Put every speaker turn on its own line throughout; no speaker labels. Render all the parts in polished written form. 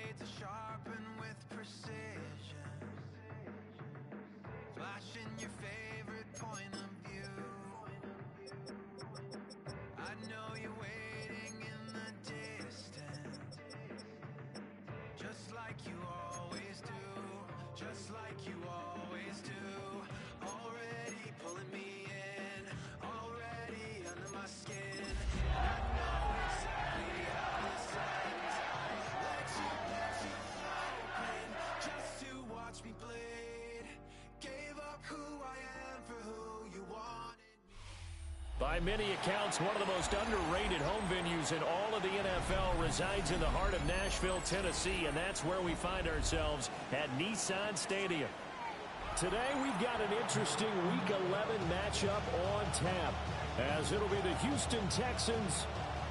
blades are sharpened with precision, flashing your favorite point of view. I know you're waiting in the distance, just like you always do, just like you always do. Already pulling me in, already under my skin. I know exactly how this ends. Let you open just to watch me bleed. Gave up who I am for who you wanted.
By many accounts, one of the most underrated home venues in all of the NFL resides in the heart of Nashville, Tennessee, and that's where we find ourselves at Nissan Stadium. Today, we've got an interesting Week 11 matchup on tap, as it'll be the Houston Texans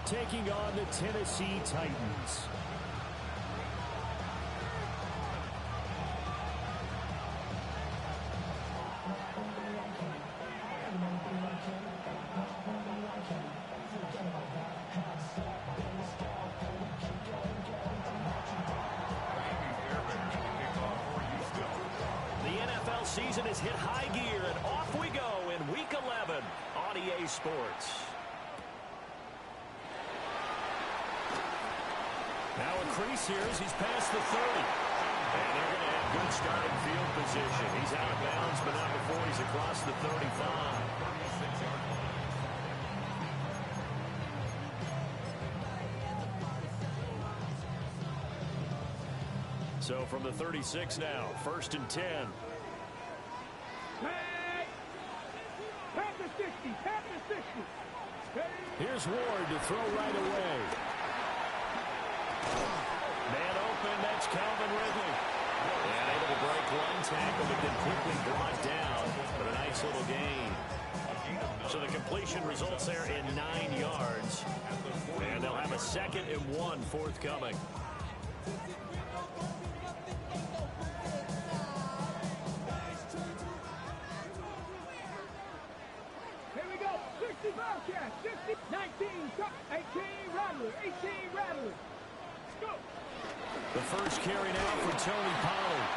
taking on the Tennessee Titans. Season has hit high gear, and off we go in Week 11 on EA Sports. Now a crease here as he's past the 30. And they're going to have good starting field position. He's out of bounds, but not before he's across the 35. So from the 36 now, 1st and 10. Here's Ward to throw right away. Man open, that's Calvin Ridley. And able to break one tackle, but then quickly brought down. But a nice little gain. So the completion results there in 9 yards. And they'll have a 2nd and 1 forthcoming.
Bobcat, 60, 19, 18, Rattler, 18, Rattler. Go.
The first carry now for Tony Pollard.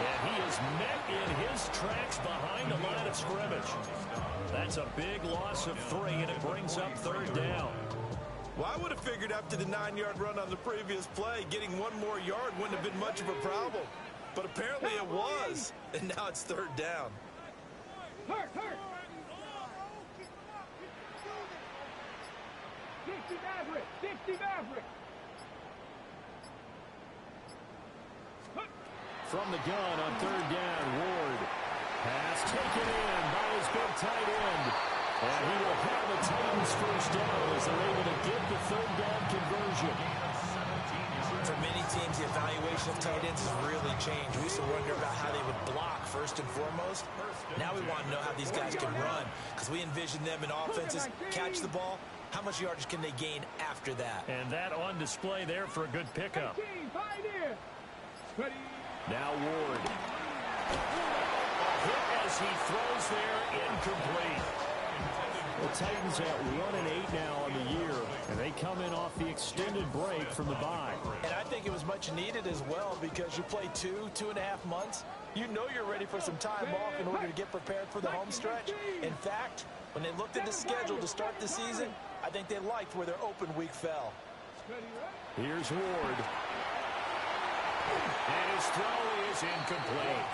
And he is met in his tracks behind the line of scrimmage. That's a big loss of 3, and it brings up 3rd down.
Well, I would have figured after the 9-yard run on the previous play, getting 1 more yard wouldn't have been much of a problem. But apparently it was, and now it's 3rd down.
Hurt. 60 Maverick.
From the gun on 3rd down, Ward. Pass taken in by his big tight end. And he will have the Titans first down as they're able to get the 3rd down conversion.
For many teams, the evaluation of tight ends has really changed. We used to wonder about how they would block first and foremost. Now we want to know how these guys can run, because we envision them in offenses catch the ball. How much yardage can they gain after that?
And that on display there for a good pickup. Now Ward. Hit as he throws there, incomplete. The Titans at 1-8 now on the year, and they come in off the extended break from the bye.
And I think it was much needed as well, because you play 2.5 months. You know you're ready for some time off in order to get prepared for the home stretch. In fact, when they looked at the schedule to start the season, I think they liked where their open week fell.
Here's Ward. And his throw is incomplete.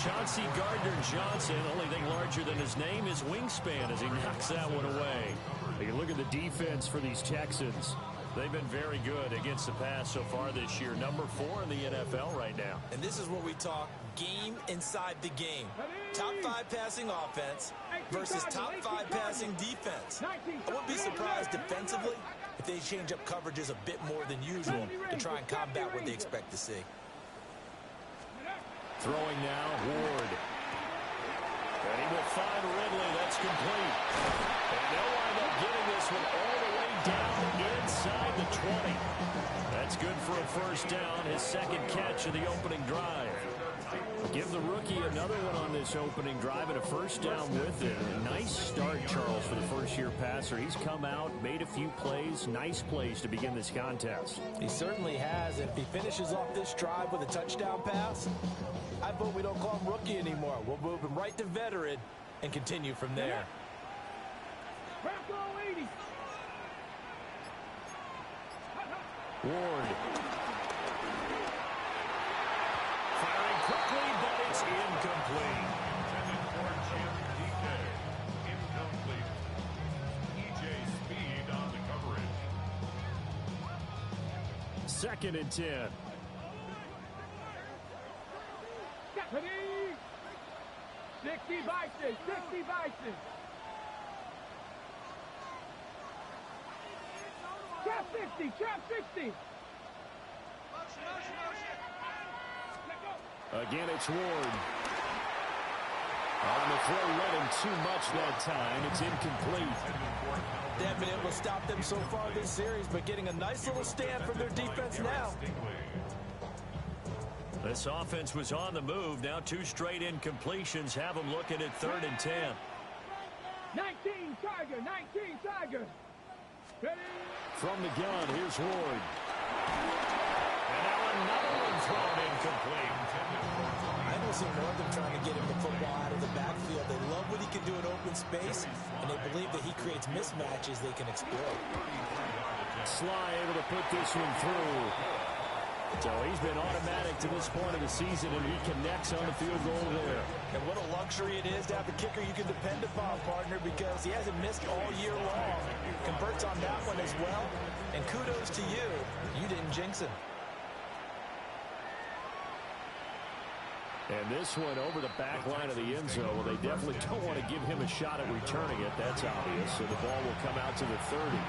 Chauncey Gardner-Johnson, only thing larger than his name is wingspan as he knocks that one away. You look at the defense for these Texans. They've been very good against the pass so far this year. Number 4 in the NFL right now.
And this is what we talk game inside the game. Top 5 passing offense versus top 5 passing defense. I wouldn't be surprised defensively if they change up coverages a bit more than usual to try and combat what they expect to see.
Throwing now, Ward. And he will find Ridley. That's complete. And they'll wind up getting this one all the way down inside the 20. That's good for a first down, his 2nd catch of the opening drive. Give the rookie another one on this opening drive and a first down with it. A nice start, Charles, for the first-year passer. He's come out, made a few plays, nice plays to begin this contest.
He certainly has. If he finishes off this drive with a touchdown pass, I vote we don't call him rookie anymore. We'll move him right to veteran and continue from there.
Ward. Firing quickly, but it's incomplete.
Incomplete. EJ Speed on the coverage.
2nd and 10.
Deputy! 60 Bison, 60 Bison. Trap 50, trap 50.
Again, it's Ward. On the throw, led him too much that time. It's incomplete.
They haven't been able to stop them so far this series, but getting a nice little stand from their defense now.
This offense was on the move. Now 2 straight incompletions have them looking at 3rd and 10.
19 Tiger, 19 Tiger. Ready?
From the gun, here's Ward. And now another one thrown incomplete.
I don't see more of them trying to get him the football out of the backfield. They love what he can do in open space, and they believe that he creates mismatches they can exploit.
Sly able to put this one through. So he's been automatic to this point of the season, and he connects on the field goal there.
And what a luxury it is to have a kicker you can depend upon, partner, because he hasn't missed all year long. Converts on that one as well, and kudos to you. You didn't jinx him.
And this one over the back line of the end zone. Well, they definitely don't want to give him a shot at returning it. That's obvious. So the ball will come out to the 30.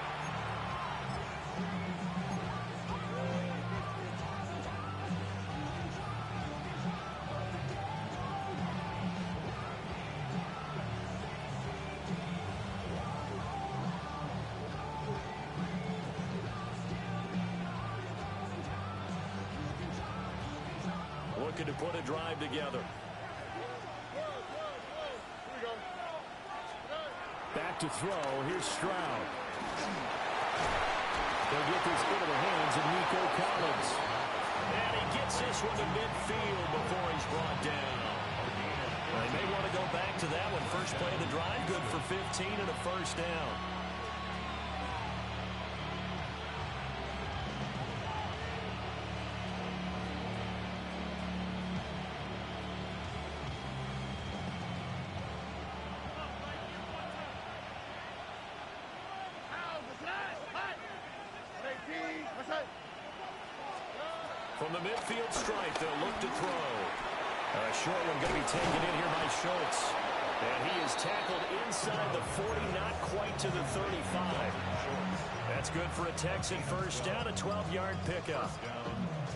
Looking to put a drive together. Back to throw. Here's Stroud. They'll get this into the hands of Nico Collins. And he gets this one to midfield before he's brought down. They may want to go back to that one. First play of the drive, good for 15 and a first down. From the midfield stripe, they'll look to throw. A short one going to be taken in here by Schultz. And he is tackled inside the 40, not quite to the 35. That's good for a Texan first down, a 12-yard pickup.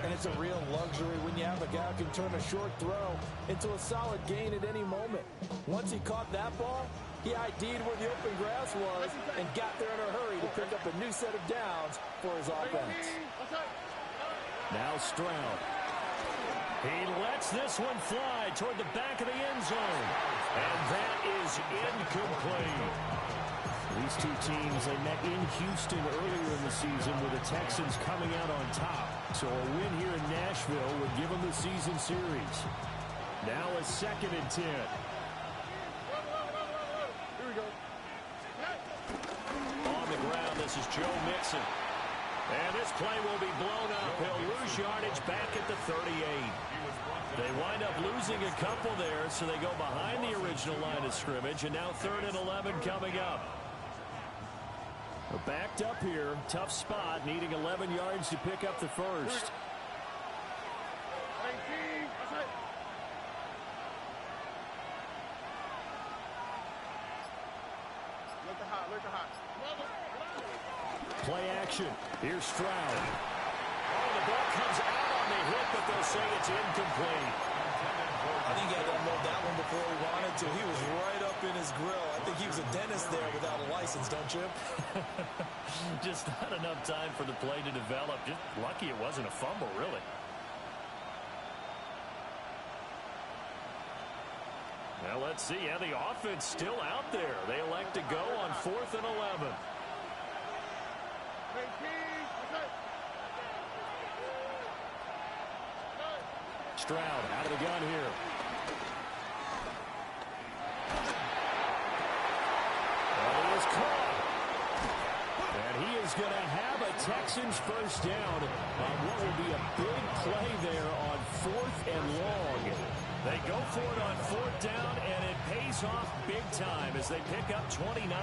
And it's a real luxury when you have a guy who can turn a short throw into a solid gain at any moment. Once he caught that ball, he ID'd where the open grass was and got there in a hurry to pick up a new set of downs for his offense.
Now Stroud. He lets this one fly toward the back of the end zone. And that is incomplete. These two teams, they met in Houston earlier in the season with the Texans coming out on top. So a win here in Nashville would give them the season series. Now a 2nd and 10.
Here we go.
On the ground, this is Joe Mixon. And this play will be blown up. He'll lose yardage back at the 38. They wind up losing a couple there, so they go behind the original line of scrimmage, and now 3rd and 11 coming up. We're backed up here. Tough spot, needing 11 yards to pick up the first. Play action. Here's Stroud. Oh, the ball comes out on the hit, but they'll say it's incomplete.
I think he had to unload that one before he wanted to. He was right up in his grill. I think he was a dentist there without a license, don't you?
Just not enough time for the play to develop. Just lucky it wasn't a fumble, really. Well, let's see. Yeah, the offense still out there. They elect to go on 4th and 11. Stroud out of the gun here. Well, he is caught. And he is going to have a Texans first down on what will be a big play there on 4th and long. They go for it on 4th down, and it pays off big time as they pick up 29.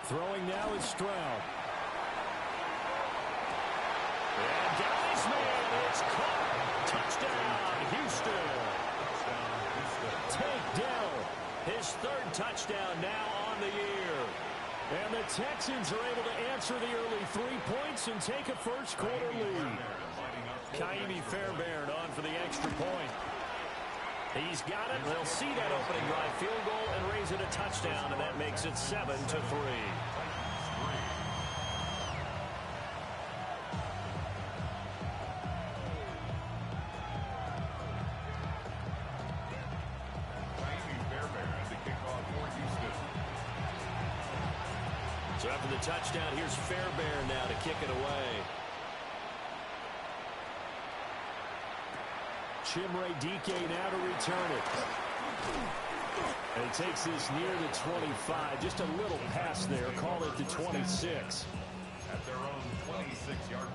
Throwing now is Stroud. And Dallas man is caught. Touchdown, Houston. Tank Dell, his 3rd touchdown now on the year. And the Texans are able to answer the early 3 points and take a first-quarter lead. Ka'imi Fairbairn on for the extra point. He's got it. They'll see that opening drive field goal and raise it a touchdown, and that makes it 7-3. So after the touchdown, here's Fairbairn now to kick it away. Chimere Dike now to return it. And he takes this near the 25. Just a little pass there. Call it the 26.
At their own 26-yard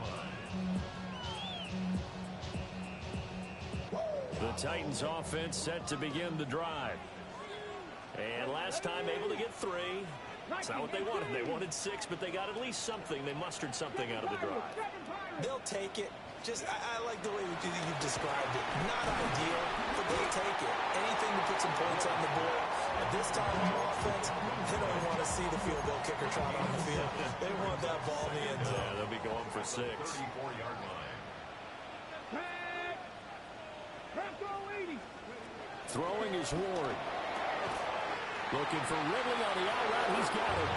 line.
The Titans offense set to begin the drive. And last time able to get 3. That's not what they wanted. They wanted 6, but they got at least something. They mustered something out of the drive.
They'll take it. Just, I like the way you've described it. Not ideal, but they'll take it. Anything to put some points on the board. At this time on offense, they don't want to see the field goal kicker trot on the field. They want that ball in the end zone.
Yeah, they'll be going for 6.
34-yard line.
Throwing is Ward. Looking for Ridley on the out route. He's got it.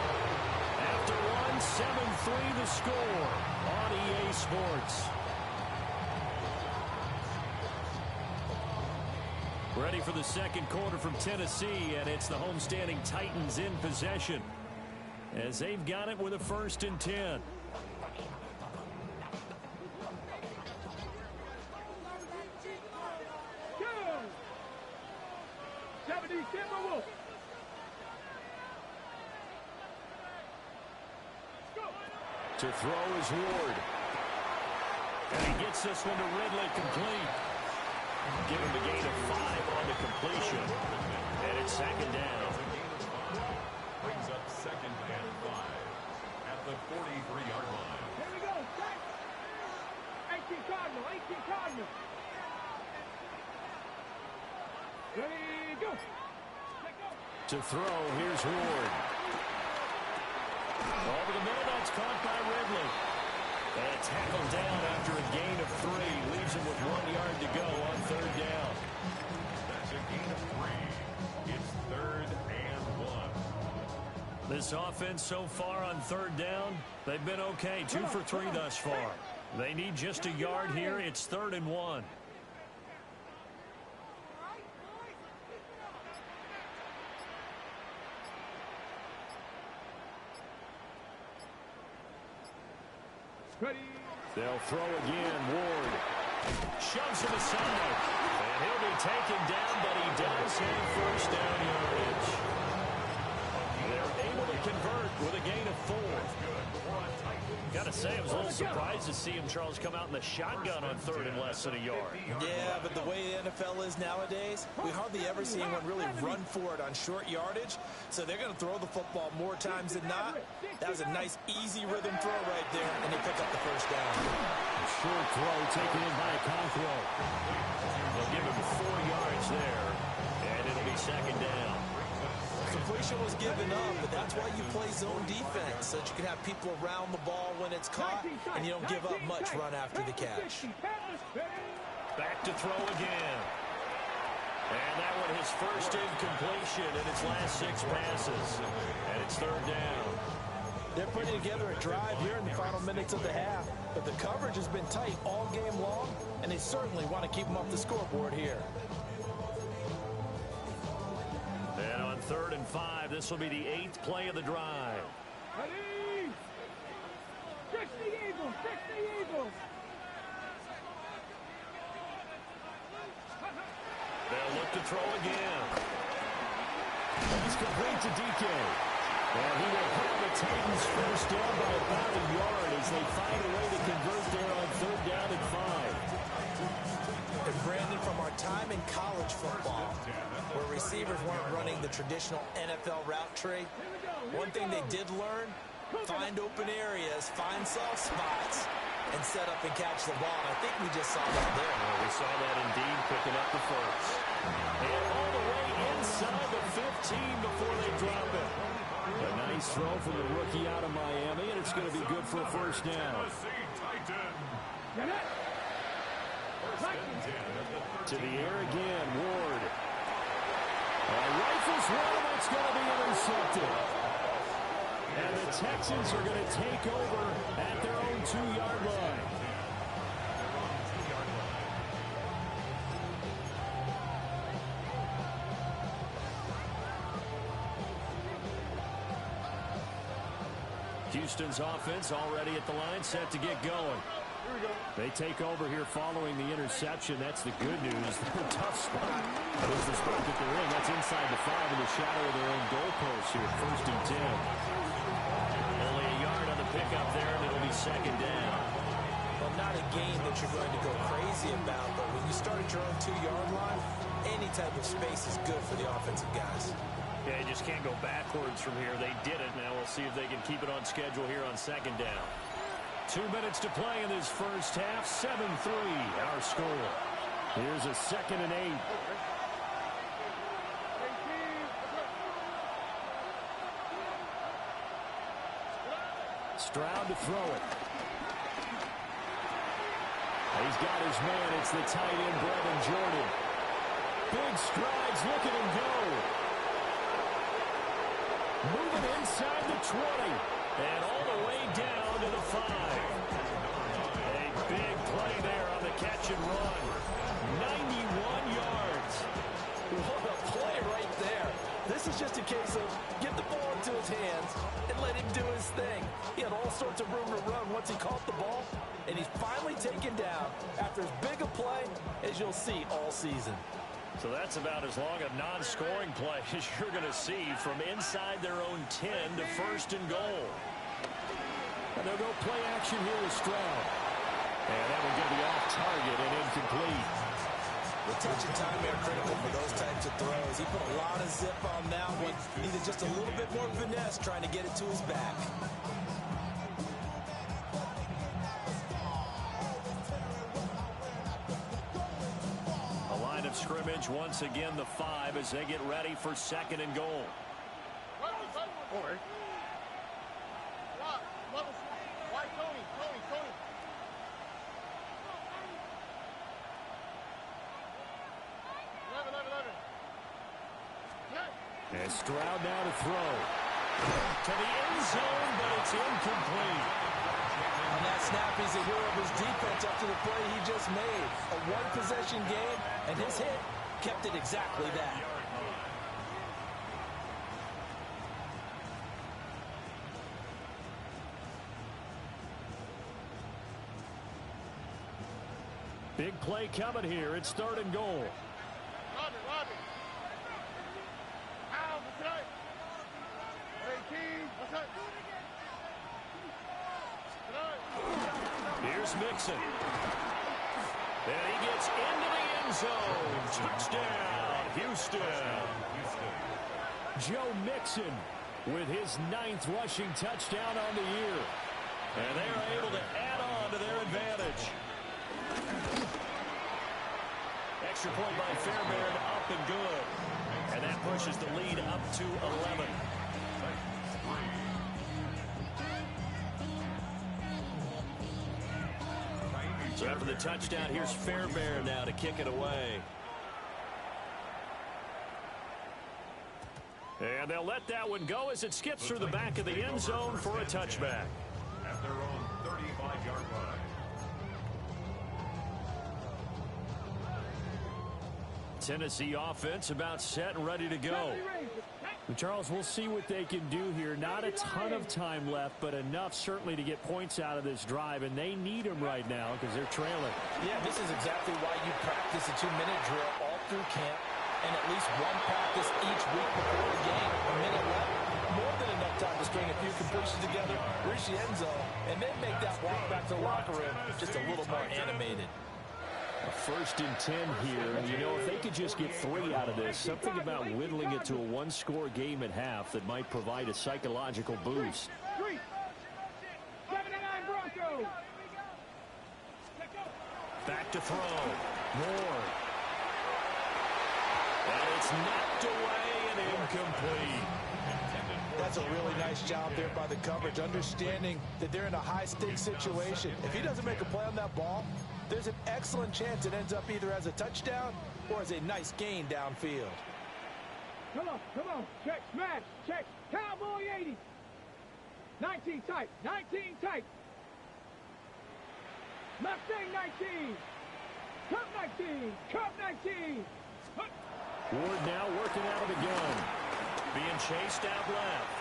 After 1, 7-3 the score on EA Sports. Ready for the second quarter from Tennessee, and it's the homestanding Titans in possession as they've got it with a 1st and 10. To throw is Ward. And he gets this one to Ridley complete. Give him a gain of 5 on the completion. And it's 2nd down.
Brings up 2nd and 5 at the 43-yard line.
Here we go. 18 Cardinal. 18 Cardinal. Ready, go.
To throw, here's Ward. Over the middle, that's caught by Ridley. And tackled down after a gain of 3. Leaves him with 1 yard to go on 3rd down.
That's a gain of 3. It's 3rd and 1.
This offense so far on 3rd down, they've been okay. 2 for 3 thus far. They need just a yard here. It's 3rd and 1.
Ready.
They'll throw again. Ward shoves him aside. And he'll be taken down, but he does have first down yardage. They're able to convert with a gain of 4. Got to say, I was a little surprised to see him, Charles, come out in the shotgun on 3rd and less than a yard.
Yeah, but the way the NFL is nowadays, we hardly ever see anyone really run for it on short yardage. So they're going to throw the football more times than not. That was a nice, easy rhythm throw right there, and they pick up the first down.
Short throw taken in by Conquo. They'll give him 4 yards there, and it'll be 2nd down.
Completion was given up, but that's why you play zone defense, so that you can have people around the ball when it's caught, and you don't give up much run after the catch.
Back to throw again. And that one his first incompletion in its last 6 passes. And it's 3rd down.
They're putting together a drive here in the final minutes of the half, but the coverage has been tight all game long, and they certainly want to keep them off the scoreboard here.
And on 3rd and 5, this will be the 8th play of the drive.
Ready? Fix the Eagles! Fix the Eagles!
They'll look to throw again. He's complete to DK. And he will hit the Titans first down by about a yard as they find a way to convert there on 3rd down and 5.
And Brandon, from our time in college football, where receivers weren't running the traditional NFL route tree, one thing they did learn, find open areas, find soft spots, and set up and catch the ball. And I think we just saw that there.
Well, we saw that indeed, picking up the first. And all the way inside the 15 before they drop it. A nice throw from the rookie out of Miami, and it's going to be good for a first down.
Get it?
To the air again, Ward. Rifles one, and it's going to be intercepted. And the Texans are going to take over at their own 2-yard line. Houston's offense already at the line, set to get going. They take over here following the interception. That's the good news. They're a tough spot. That is the spot that they're in. That's inside the 5 in the shadow of their own goalpost here. 1st and 10. Only a yard on the pickup there, and it'll be 2nd down.
Well, not a game that you're going to go crazy about, but when you start at your own 2-yard line, any type of space is good for the offensive guys.
Yeah, you just can't go backwards from here. They did it. Now we'll see if they can keep it on schedule here on 2nd down. 2 minutes to play in this first half. 7-3 our score. Here's a 2nd and 8. Stroud to throw it. He's got his man. It's the tight end, Brevin Jordan. Big strides. Look at him go. Moving inside the 20. And all the way down to the 5. A big play there on the catch and run. 91 yards.
What a play right there. This is just a case of get the ball into his hands and let him do his thing. He had all sorts of room to run once he caught the ball, and he's finally taken down after as big a play as you'll see all season.
So that's about as long a non-scoring play as you're going to see from inside their own 10 to 1st and goal. And they'll go play action here with Stroud. And that will get the off target and incomplete.
The touch and time are critical for those types of throws. He put a lot of zip on that one. Needed just a little bit more finesse trying to get it to his back.
Scrimmage once again, the 5 as they get ready for 2nd and goal. And Stroud now to throw. To the end zone, but it's incomplete.
On that snap, he's a hero of his defense after the play he just made. A one-possession game, and his hit kept it exactly that.
Big play coming here. It's 3rd and goal.
Robbie. Out, that's right. 18, that's right.
Here's Mixon. And he gets into the end zone. Touchdown, Houston. Joe Mixon with his 9th rushing touchdown on the year. And they are able to add on to their advantage. Extra point by Fairbairn, up and good. And that pushes the lead up to 11. So after the touchdown, here's Fairbairn now to kick it away. And And they'll let that one go as it skips through the back of the end zone for a touchback.
At their own 35-yard line.
Tennessee offense about set and ready to go.
Charles, we'll see what they can do here. Not a ton of time left, but enough certainly to get points out of this drive, and they need them right now because they're trailing.
Yeah, this is exactly why you practice a 2-minute drill all through camp and at least one practice each week before the game. A minute left, more than enough time to string a few completions together, reach the end zone, and then make that walk back to the locker room just a little more animated.
A 1st and 10 here. You know, if they could just get 3 out of this, something about whittling it to a one-score game at half that might provide a psychological boost.
3, 79 Broncos.
Back to throw. Moore. And it's knocked away and incomplete.
That's a really nice job there by the coverage, understanding that they're in a high-stakes situation. If he doesn't make a play on that ball, there's an excellent chance it ends up either as a touchdown or as a nice gain downfield.
Come on. Check, smash, check. Cowboy 80. 19 tight, 19 tight. Mustang 19. Cup 19, Cup 19.
Ward now working out of the gun. Being chased out left.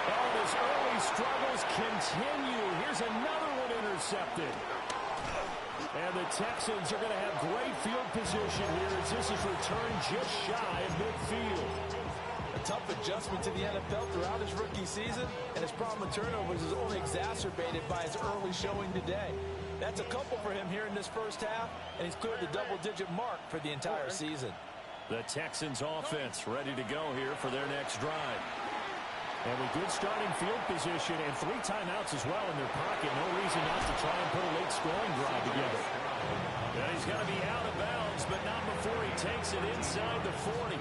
Oh, his early struggles continue. Here's another one intercepted. And the Texans are going to have great field position here as this is returned just shy of midfield.
A tough adjustment to the NFL throughout his rookie season, and his problem with turnovers is only exacerbated by his early showing today. That's a couple for him here in this first half, and he's cleared the double-digit mark for the entire season.
The Texans offense ready to go here for their next drive.
And with good starting field position and 3 timeouts as well in their pocket, no reason not to try and put a late scoring drive together.
And he's going to be out of bounds, but not before he takes it inside the 40.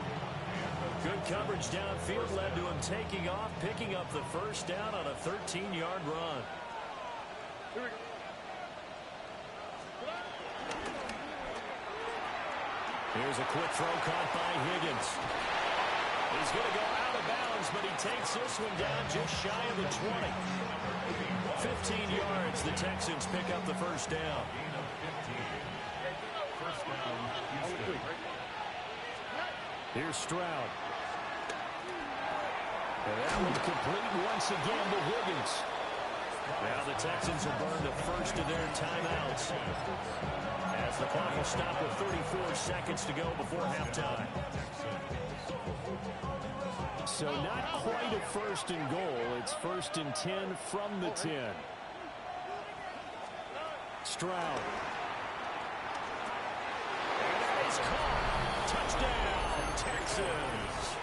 Good coverage downfield led to him taking off, picking up the first down on a 13-yard run. Here's a quick throw caught by Higgins. He's going to go out of bounds, but he takes this one down just shy of the 20. 15 yards, the Texans pick up the first down.
Here's Stroud. And that one complete once again to Higgins.
Now the Texans have burned the first of their timeouts, as the clock will stop with 34 seconds to go before halftime.
So not quite a 1st and goal. It's 1st and 10 from the 10. Stroud.
And that is caught. Touchdown, Texans.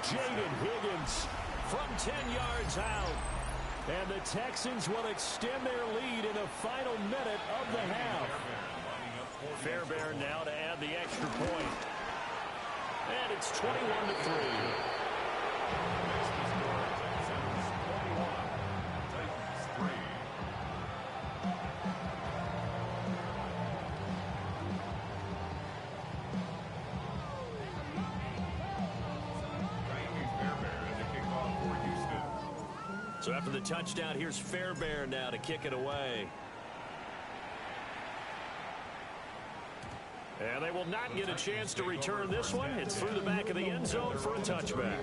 Jaden Higgins
From 10 yards out.
And the Texans will extend their lead in the final minute of the half.
Fairbairn now to add the extra point. And it's 21-3. So after the touchdown, here's Fairbairn now to kick it away. And they will not get a chance to return this one. It's through the back of the end zone for a touchback.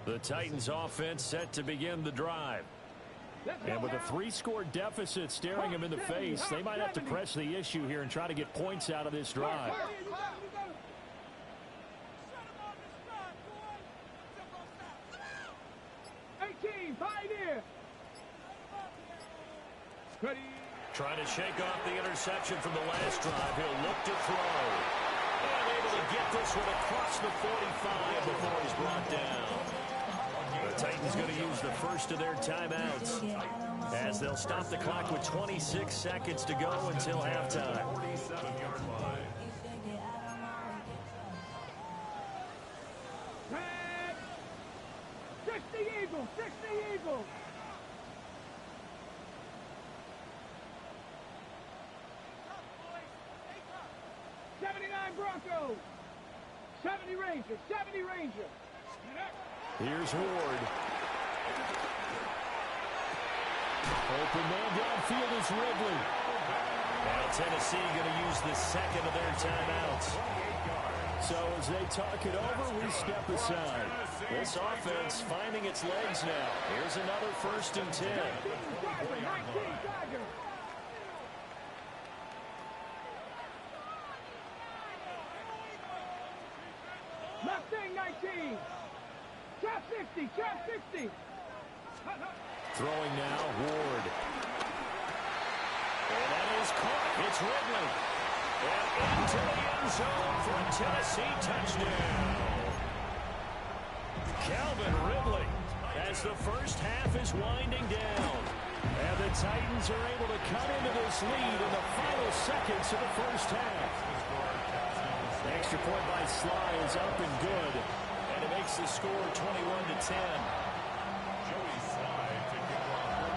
The Titans offense set to begin the drive.
And with a 3-score deficit staring them in the face, they might have to press the issue here and try to get points out of this drive.
Pioneer.
Trying to shake off the interception from the last drive. He'll look to throw. And able to get this one across the 45 before he's brought down. The Titans going to use the first of their timeouts. as they'll stop the clock with 26 seconds to go until halftime.
47-yard line.
Tag. 60 Eagles, 60 Eagles. Broncos. 70 Rangers, 70 Rangers.
Here's Ward. Open man downfield is Ridley.
Now Tennessee going to use the second of their timeouts.
So as they talk it over, we step aside.
This offense finding its legs now. Here's another 1st and 10.
19 Tigers. Mustang 19. Trap 60, trap 60.
Throwing now, Ward.
And that is caught. It's Ridley. And into the end zone for a Tennessee touchdown. Calvin Ridley as the first half is winding down. And the Titans are able to cut into this lead in the final seconds of the first half. The extra point by Sly is up and good. And it makes the score 21-10.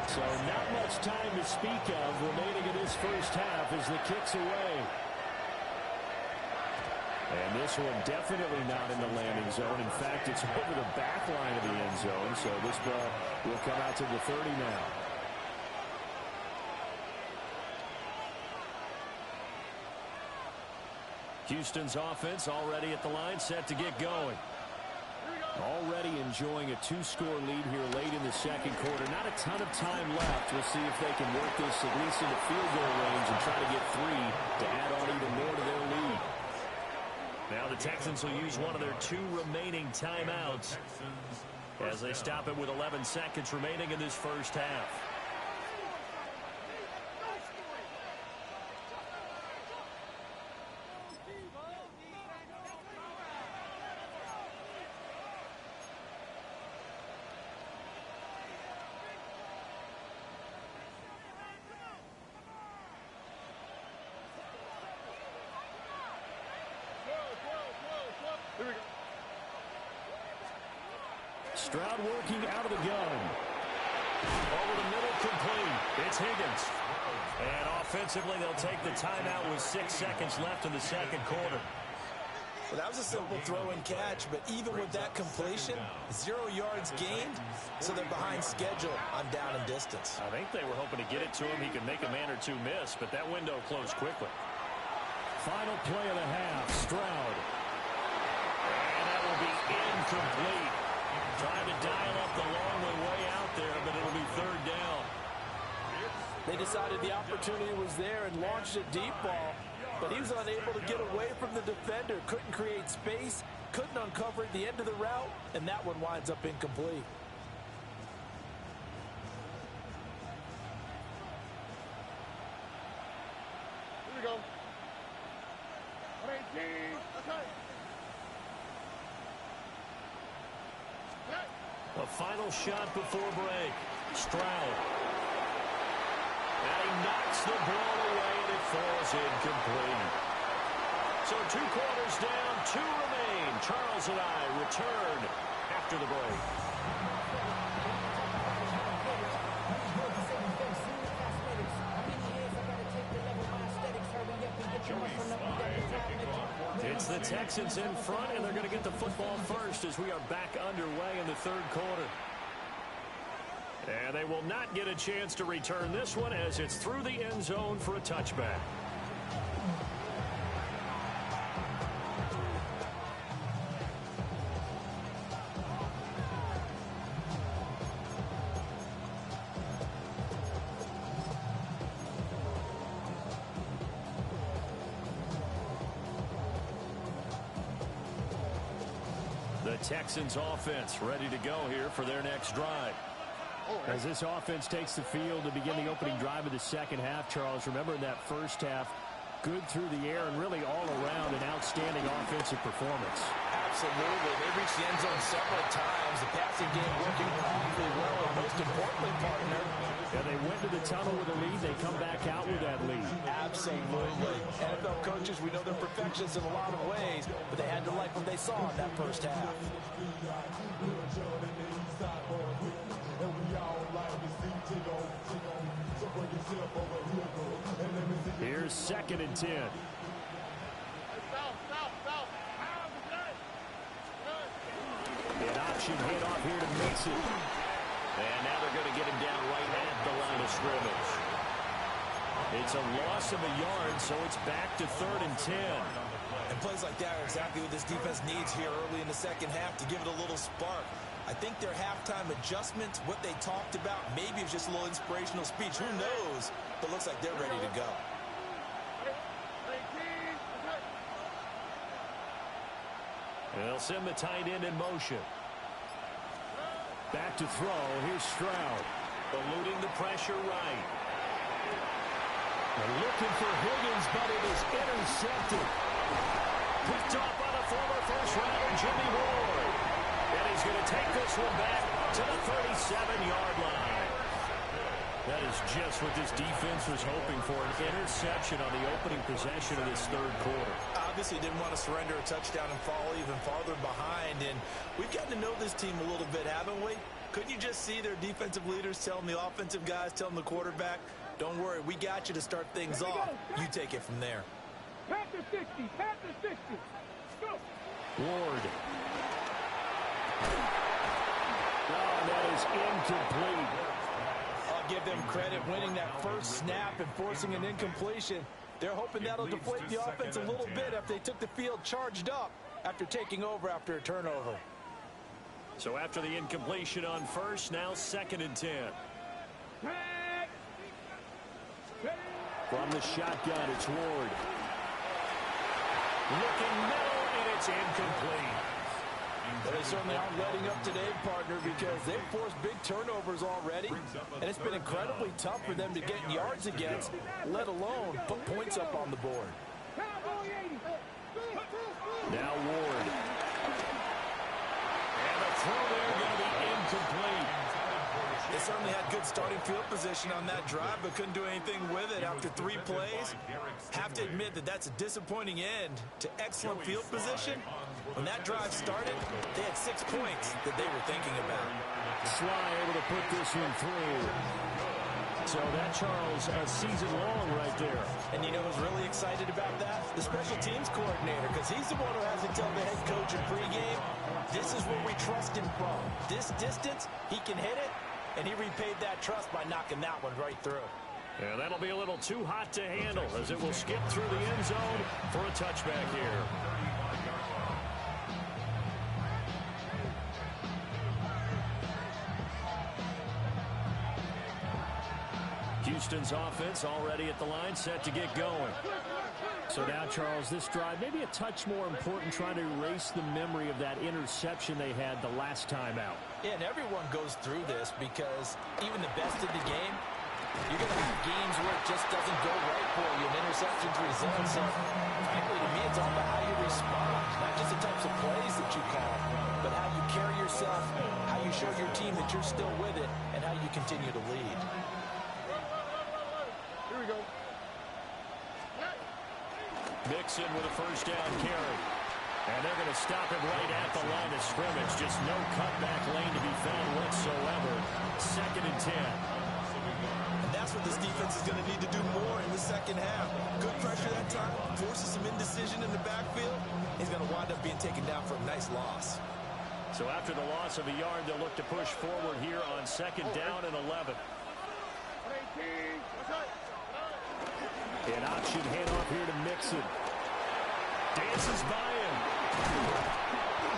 So not much time to speak of remaining in this first half as the kick's away. And this one definitely not in the landing zone. In fact, it's over the back line of the end zone. So this ball will come out to the 30 now.
Houston's offense already at the line, set to get going.
Already enjoying a 2-score lead here late in the second quarter. Not a ton of time left. We'll see if they can work this at least into field goal range and try to get 3 to add on even more to their lead.
Now the Texans will use one of their 2 remaining timeouts as they stop it with 11 seconds remaining in this first half.
Stroud working out of the gun.
Over the middle, complete. It's Higgins. And offensively, they'll take the timeout with 6 seconds left in the second quarter.
Well, that was a simple throw and catch, but even with that completion, 0 yards gained, so they're behind schedule on down and distance.
I think they were hoping to get it to him. He could make a man or 2 miss, but that window closed quickly.
Final play of the half, Stroud.
And that will be incomplete. Trying to dial up the long way out there, but it'll be 3rd down.
They decided the opportunity was there and launched a deep ball, but he was unable to get away from the defender, couldn't create space, couldn't uncover at the end of the route, and that one winds up incomplete.
Here we go. 118. Okay.
A final shot before break. Stroud. And he knocks the ball away, and it falls incomplete. So 2 quarters down, 2 remain. Charles and I return after the break. It's the Texans in front, and they're going to get the football first as we are back underway in the 3rd quarter. And they will not get a chance to return this one as it's through the end zone for a touchback. The Texans offense ready to go here for their next drive.
As this offense takes the field to begin the opening drive of the second half, Charles, remember in that first half,
good through the air and really all around an outstanding offensive performance.
Absolutely. They reached the end zone several times. The passing game working awfully well. And most importantly, partner,
and they went to the tunnel with a lead. They come back out with that lead.
Absolutely. NFL coaches, we know they're perfectionists in a lot of ways, but they had to like what they saw in that first half.
Here's 2nd and 10. An option hit off here to Mixon. And now they're going to get him down right at the line of scrimmage. It's a loss of a yard, so it's back to 3rd and 10.
And plays like that are exactly what this defense needs here early in the second half to give it a little spark. I think their halftime adjustments, what they talked about, maybe it's just a little inspirational speech. Who knows? But looks like they're ready to go.
And they'll send the tight end in motion. Back to throw. Here's Stroud. Eluding the pressure right. They're looking for Higgins, but it is intercepted. Picked off by the former first-rounder, Jimmy Ward. And he's going to take this one back to the 37-yard line. That is just what this defense was hoping for, an interception on the opening possession of this third quarter.
Obviously didn't want to surrender a touchdown and fall even farther behind, and we've gotten to know this team a little bit, haven't we? Couldn't you just see their defensive leaders telling the offensive guys, telling the quarterback, don't worry, we got you to start things off. You take it from there.
Panther 60, Panther 60. Go.
Ward. Oh, that is incomplete.
I'll give them credit winning that first snap and forcing an incompletion. They're hoping that'll deflate the offense a little bit after they took the field charged up after taking over after a turnover.
So after the incompletion on first, now 2nd and 10. From the shotgun, it's Ward. Looking middle, and it's incomplete.
They certainly aren't letting up today, partner, because they've forced big turnovers already, and it's been incredibly tough for them to get yards against, let alone put points up on the board.
Now Ward. And the throw there going to be incomplete.
They certainly had good starting field position on that drive, but couldn't do anything with it after 3 plays. Have to admit that that's a disappointing end to excellent field position. When that drive started, they had 6 points that they were thinking about.
Sly able to put this one through. So that, Charles, a season long right there.
And you know who's really excited about that? The special teams coordinator, because he's the one who has to tell the head coach in pregame, this is where we trust him from. This distance, he can hit it, and he repaid that trust by knocking that one right through.
And that'll be a little too hot to handle as it will skip through the end zone for a touchback here. Houston's offense already at the line, set to get going. So now, Charles, this drive maybe a touch more important, trying to erase the memory of that interception they had the last time out.
Yeah, and everyone goes through this because even the best in the game, you're going to have games where it just doesn't go right for you, and interceptions result. So, frankly, to me, it's all about how you respond, not just the types of plays that you call, but how you carry yourself, how you show your team that you're still with it, and how you continue to lead.
Here we go.
Mixon with a first down carry. And they're going to stop him right at the line of scrimmage. Just no cutback lane to be found whatsoever. 2nd and 10.
And that's what this defense is going to need to do more in the second half. Good pressure that time, forces some indecision in the backfield. He's going to wind up being taken down for a nice loss.
So after the loss of a yard, they'll look to push forward here on 2nd down and 11. An option handoff here to Mixon. Dances by him.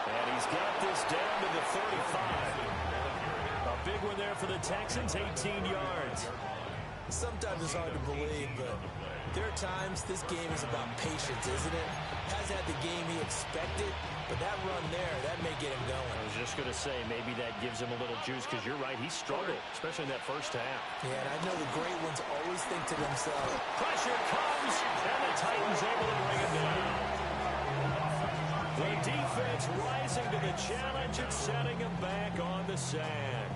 And he's got this down to the 35. A big one there for the Texans, 18 yards.
Sometimes it's hard to believe, but There are times this game is about patience, isn't it? Hasn't had the game he expected, but that run there, that may get him going.
I was just going to say, maybe that gives him a little juice, because you're right, he struggled, especially in that first half.
Yeah, and I know the great ones always think to themselves.
Pressure comes, and the Titans able to bring it down. The defense rising to the challenge and setting him back on the sack.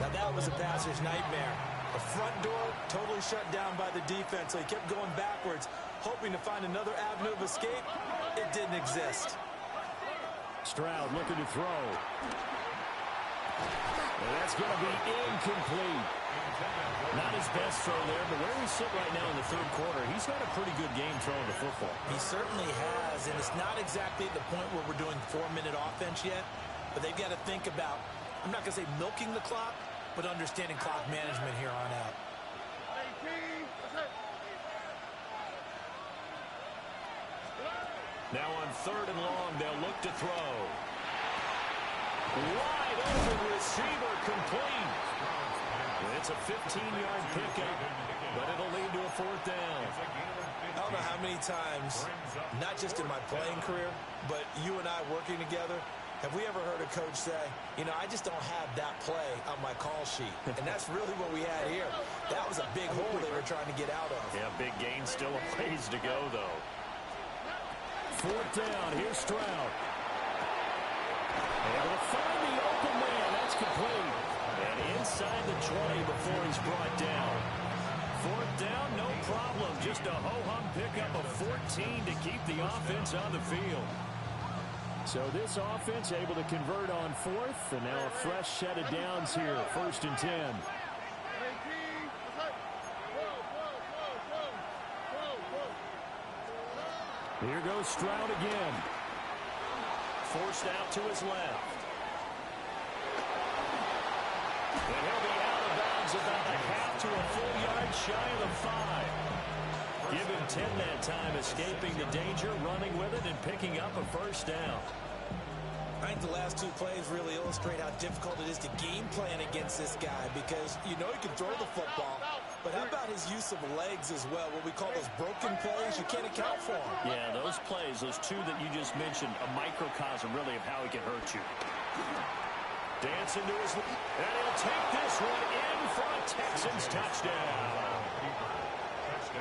Now that was a passer's nightmare. The front door totally shut down by the defense, so he kept going backwards, hoping to find another avenue of escape. It didn't exist.
Stroud looking to throw. And that's going to be incomplete. Not his best throw there, but where we sit right now in the third quarter, he's had a pretty good game throwing the football.
He certainly has, and it's not exactly at the point where we're doing 4-minute offense yet, but they've got to think about, I'm not going to say milking the clock, but understanding clock management here on out.
Now on 3rd and long, they'll look to throw. Wide open receiver complete. It's a 15-yard pickup, but it'll lead to a 4th down.
I don't know how many times, not just in my playing career, but you and I working together, have we ever heard a coach say, you know, I just don't have that play on my call sheet? And that's really what we had here. That was a big hole they were trying to get out of.
Yeah, big gain, still a ways to go, though. 4th down, here's Stroud. Able to find the open man, that's complete. And inside the 20 before he's brought down. 4th down, no problem. Just a ho-hum pickup of 14 to keep the offense on the field. So this offense able to convert on 4th, and now a fresh set of downs here, 1st and 10. Here goes Stroud again. Forced out to his left. And he'll be out of bounds about a half to a full yard shy of the 5. Give him 10 that time, escaping the danger, running with it, and picking up a 1st down.
I think the last 2 plays really illustrate how difficult it is to game plan against this guy, because you know he can throw the football, but how about his use of legs as well, what we call those broken plays? You can't account for them.
Yeah, those plays, those 2 that you just mentioned, a microcosm really of how he can hurt you. Dancing to his, and he'll take this one in for a Texans touchdown.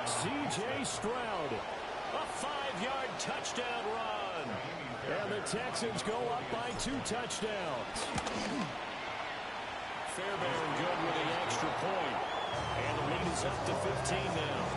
C.J. Stroud, a 5-yard touchdown run. And the Texans go up by 2 touchdowns. Fairbairn good with the extra point. And the lead is up to 15 now.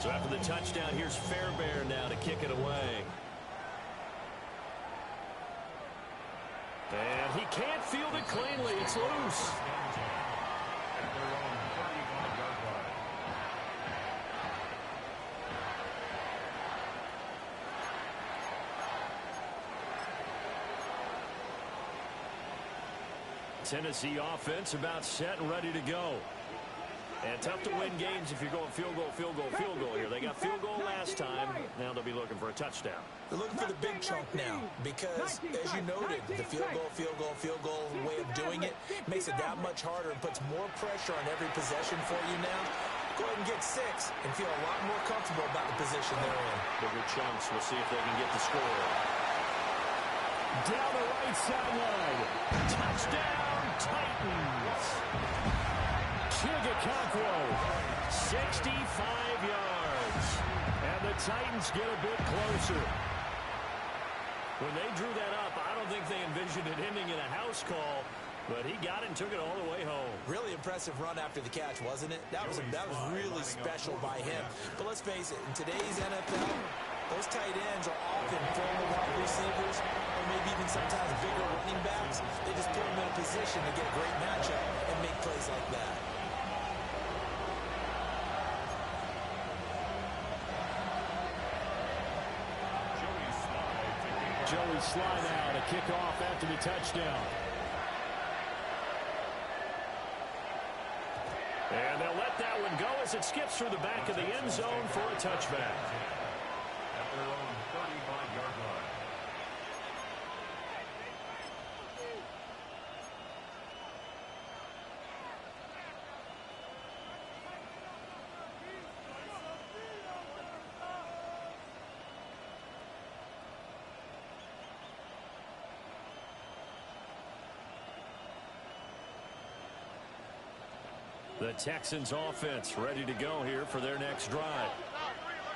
So after the touchdown, here's Fairbairn now to kick it away. And he can't field it cleanly. It's loose. Tennessee offense about set and ready to go. And tough to win games if you're going field goal, field goal, field goal here. They got field goal last time. Now they'll be looking for a touchdown.
They're looking for the big chunk now because, as you noted, the field goal way of doing it makes it that much harder and puts more pressure on every possession for you now. Go ahead and get 6 and feel a lot more comfortable about the position they're in.
Bigger chunks. We'll see if they can get the score. Down the right sideline. Touchdown, Titans. Chigakonkwo, 65 yards. And the Titans get a bit closer. When they drew that up, I don't think they envisioned it ending in a house call, but he got it and took it all the way home.
Really impressive run after the catch, wasn't it? That was really special by him. But let's face it, in today's NFL, those tight ends are often former wide receivers or maybe even sometimes bigger running backs. They just put them in a position to get a great matchup and make plays like that.
Joey Slye now to kick off after the touchdown. And they'll as it skips through the back of the end zone for a touchback.
At their own 35-yard line.
The Texans offense ready to go here for their next drive.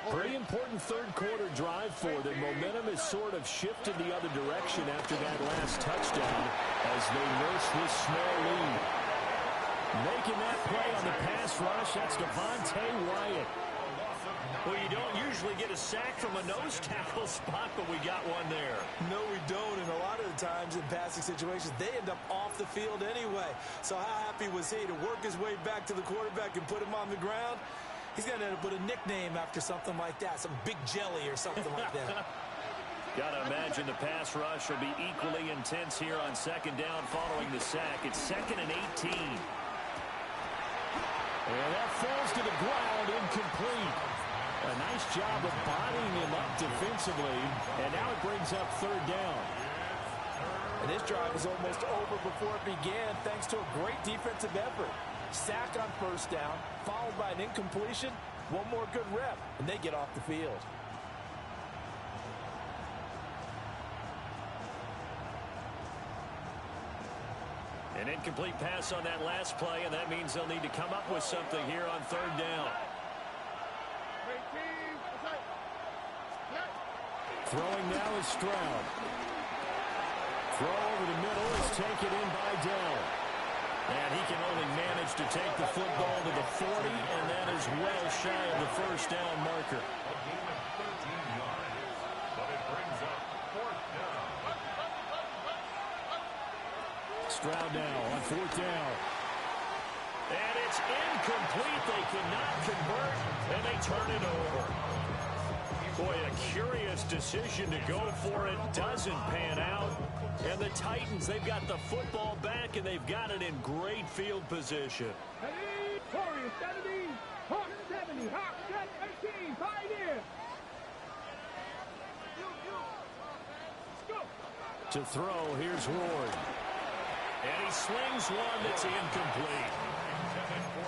Pretty important third-quarter drive for them. Momentum has sort of shifted the other direction after that last touchdown as they nurse this small lead. Making that play on the pass rush, that's Devontae Wyatt. Well, you don't usually get a sack from a nose tackle spot, but we got one there.
No, we don't, and a lot of the times in passing situations, they end up off the field anyway. So how happy was he to work his way back to the quarterback and put him on the ground? He's going to end up with a nickname after something like that, some Big Jelly or something like that.
Got to imagine the pass rush will be equally intense here on second down following the sack. It's 2nd and 18.
And that falls to the ground, incomplete. A nice job of bodying him up defensively, and now it brings up third down.
And this drive is almost over before it began thanks to a great defensive effort. Sack on first down, followed by an incompletion, one more good rep, and they get off the field.
An incomplete pass on that last play, and that means they'll need to come up with something here on third down.
Throwing now is Stroud. Throw over the middle is taken in by Dell.
And he can only manage to take the football to the 40, and that is well shy of the first down marker.
A gain of 13 yards, but it brings up 4th down.
Stroud now on 4th down.
And it's incomplete. They cannot convert, and they turn it over. Boy, a curious decision to go for it. Doesn't pan out. And the Titans, they've got the football back, and they've got it in great field position.
Warriors 70, Hawks 70, Hawks 18, Pioneer.
To throw, here's Ward.
And he slings one that's incomplete.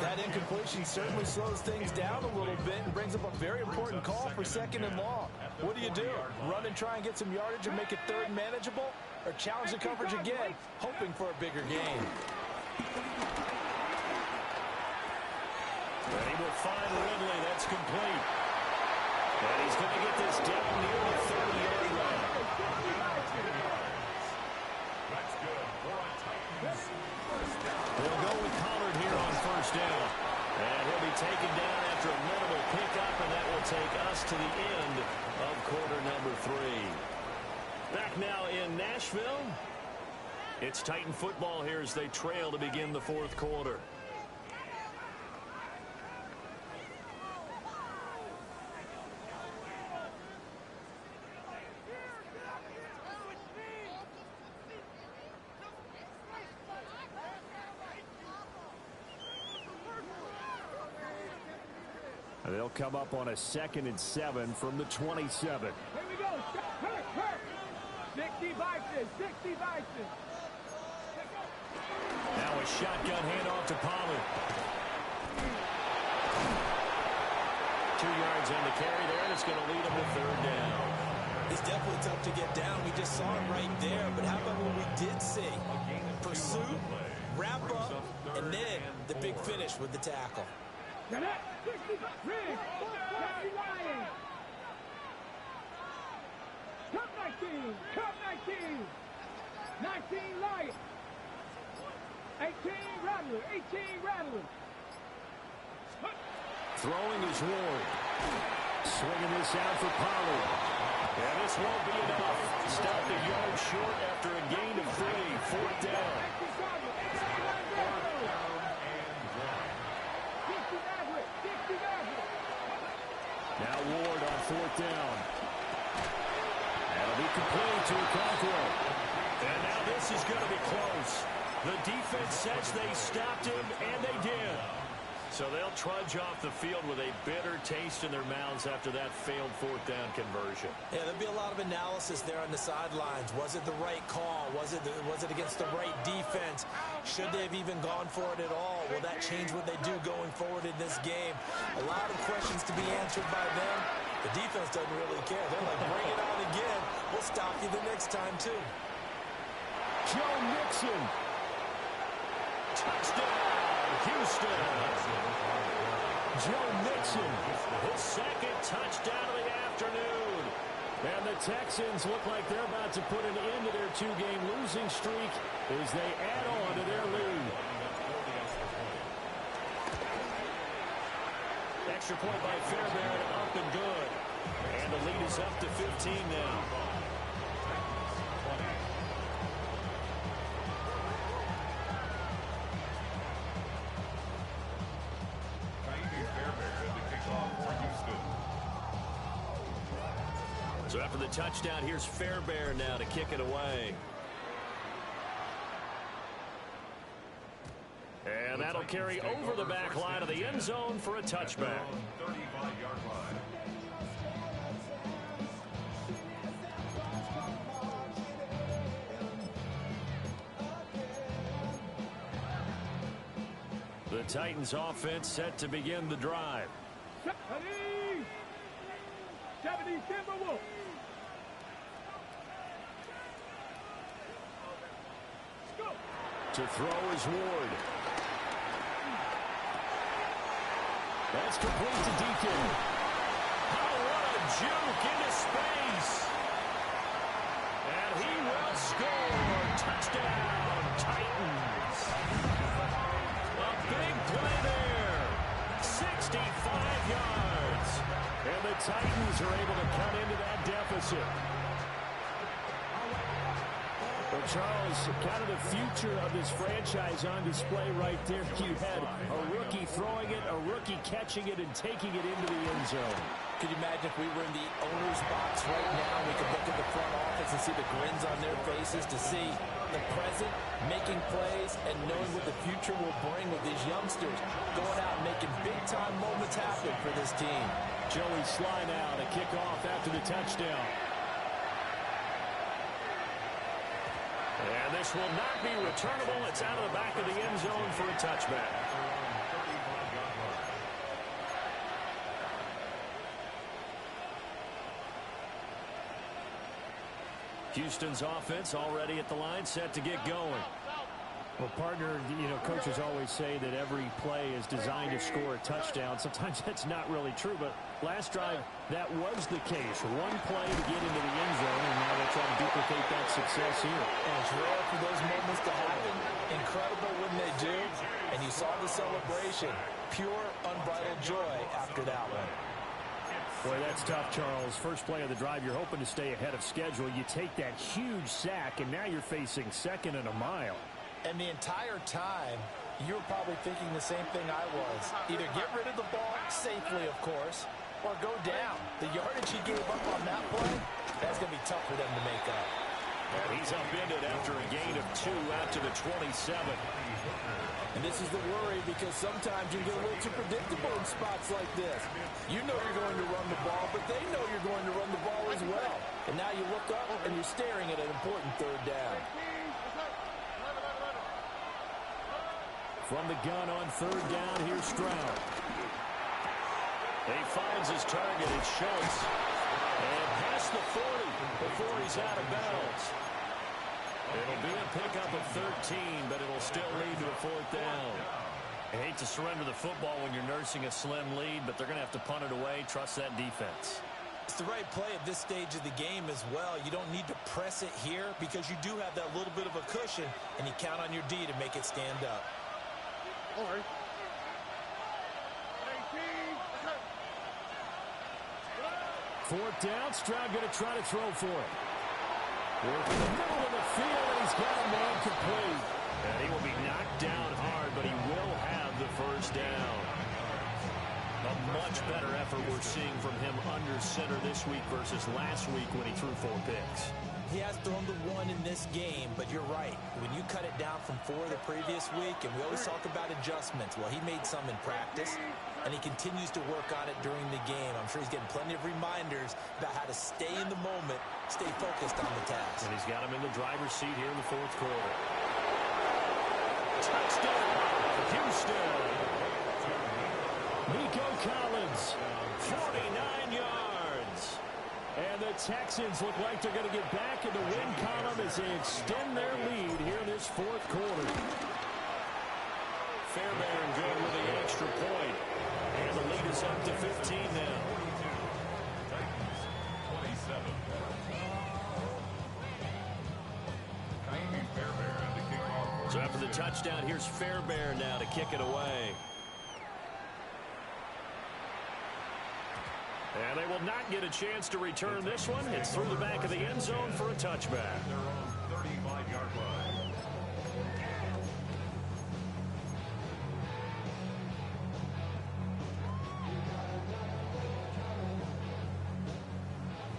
That incompletion certainly slows things down a little bit and brings up a very important call for 2nd and long. What do? Run and try and get some yardage and make it third manageable? Or challenge the coverage again, hoping for a bigger gain?
And he will find Ridley. That's complete. And he's going to get this down near the 30-yard line.
That's good for a Titans first down.
They'll go with Pollard here on first down. And he'll be taken down after a minimal pickup, and that will take us to the end of quarter number 3. Back now in Nashville. It's Titan football here as they trail to begin the 4th quarter.
They'll come up on a 2nd and 7 from the 27.
Here we go. Hurt. 60 Vikings, 60 Vikings.
Now a shotgun handoff to Pollard. 2 yards on the carry there, and it's going to lead him to third down.
He's definitely tough to get down. We just saw him right there. But how about what we did see? Pursuit, wrap up, and then the big finish with the tackle.
Rig, Jackie Ryan. Cup 19, Cup 19. 19 Lion. 18 Rattler, 18 Rattler.
Throwing is Ward. Swinging this out for Pollard.
And this won't be enough. Stopped a yard short after a gain of 3. 4th down.
Now Ward on 4th down. That'll be complete to Okonkwo.
And now this is going to be close. The defense says they stopped him, and they did. So they'll trudge off the field with a bitter taste in their mouths after that failed fourth down conversion.
Yeah, there'll be a lot of analysis there on the sidelines. Was it the right call? Was it against the right defense? Should they have even gone for it at all? Will that change what they do going forward in this game? A lot of questions to be answered by them. The defense doesn't really care. They're like, bring it on again. We'll stop you the next time, too.
Joe Mixon. Touchdown, Houston. Joe Mixon, his second touchdown of the afternoon. And the Texans look like they're about to put an end to their two-game losing streak as they add on to their lead. Extra point by Fairbairn, up and good. And the lead is up to 15 now. So after the touchdown, here's Fairbairn now to kick it away. And that'll carry over the back line of the end zone for a touchback.
35-yard line.
The Titans offense set to begin the drive.
70 Timberwolves.
To throw is Ward. That's complete to Deacon. Oh, what a juke into space. And he will score. Touchdown, Titans. A big play there. 65 yards. And the Titans are able to cut into that deficit. Well, Charles, kind of the future of this franchise on display right there. You had a rookie throwing it, a rookie catching it, and taking it into the end zone.
Could you imagine if we were in the owner's box right now, we could look at the front office and see the grins on their faces to see the present, making plays, and knowing what the future will bring with these youngsters going out and making big-time moments happen for this team.
Joey Sly now to kick off after the touchdown. And this will not be returnable. It's out of the back of the end zone for a touchback. Houston's offense already at the line, set to get going.
Well, partner, you know, coaches always say that every play is designed to score a touchdown. Sometimes that's not really true, but last drive, that was the case. One play to get into the end zone, and now they're trying to duplicate that success here.
And it's rare for those moments to happen. Incredible when they do. And you saw the celebration. Pure, unbridled joy after that one.
Boy, that's tough, Charles. First play of the drive, you're hoping to stay ahead of schedule. You take that huge sack, and now you're facing second and a mile.
And the entire time, you were probably thinking the same thing I was. Either get rid of the ball, safely, of course, or go down. The yardage he gave up on that play, that's going to be tough for them to make up.
And he's upended after a gain of 2 out to the 27.
And this is the worry because sometimes you get a little too predictable in spots like this. You know you're going to run the ball, but they know you're going to run the ball as well. And now you look up and you're staring at an important third down.
From the gun on third down, here's Stroud. He finds his target, it's Schultz. And past the 40 before he's out of bounds. It'll be a pickup of 13, but it'll still lead to a fourth down. I hate to surrender the football when you're nursing a slim lead, but they're going to have to punt it away, trust that defense.
It's the right play at this stage of the game as well. You don't need to press it here because you do have that little bit of a cushion, and you count on your D to make it stand up.
Fourth down, Stroud going to try to throw for it. Work in the middle of the field, and he's got a man complete. And he will be knocked down hard, but he will have the first down. A a much better effort we're seeing from him under center this week versus last week when he threw 4 picks.
He has thrown the 1 in this game, but you're right. When you cut it down from 4 the previous week, and we always talk about adjustments, well, he made some in practice, and he continues to work on it during the game. I'm sure he's getting plenty of reminders about how to stay in the moment, stay focused on the task.
And he's got him in the driver's seat here in the 4th quarter. Touchdown, Houston. Nico Collins, 49 yards. And the Texans look like they're going to get back in the win column as they extend their lead here in this 4th quarter. Fairbairn good with the extra point. And the lead is up to 15 now.
Titans, 27. Fairbairn to kick off.
So after the touchdown, here's Fairbairn now to kick it away. And they will not get a chance to return this one. It's through the back of the end zone for a touchback.
They're on 35-yard line.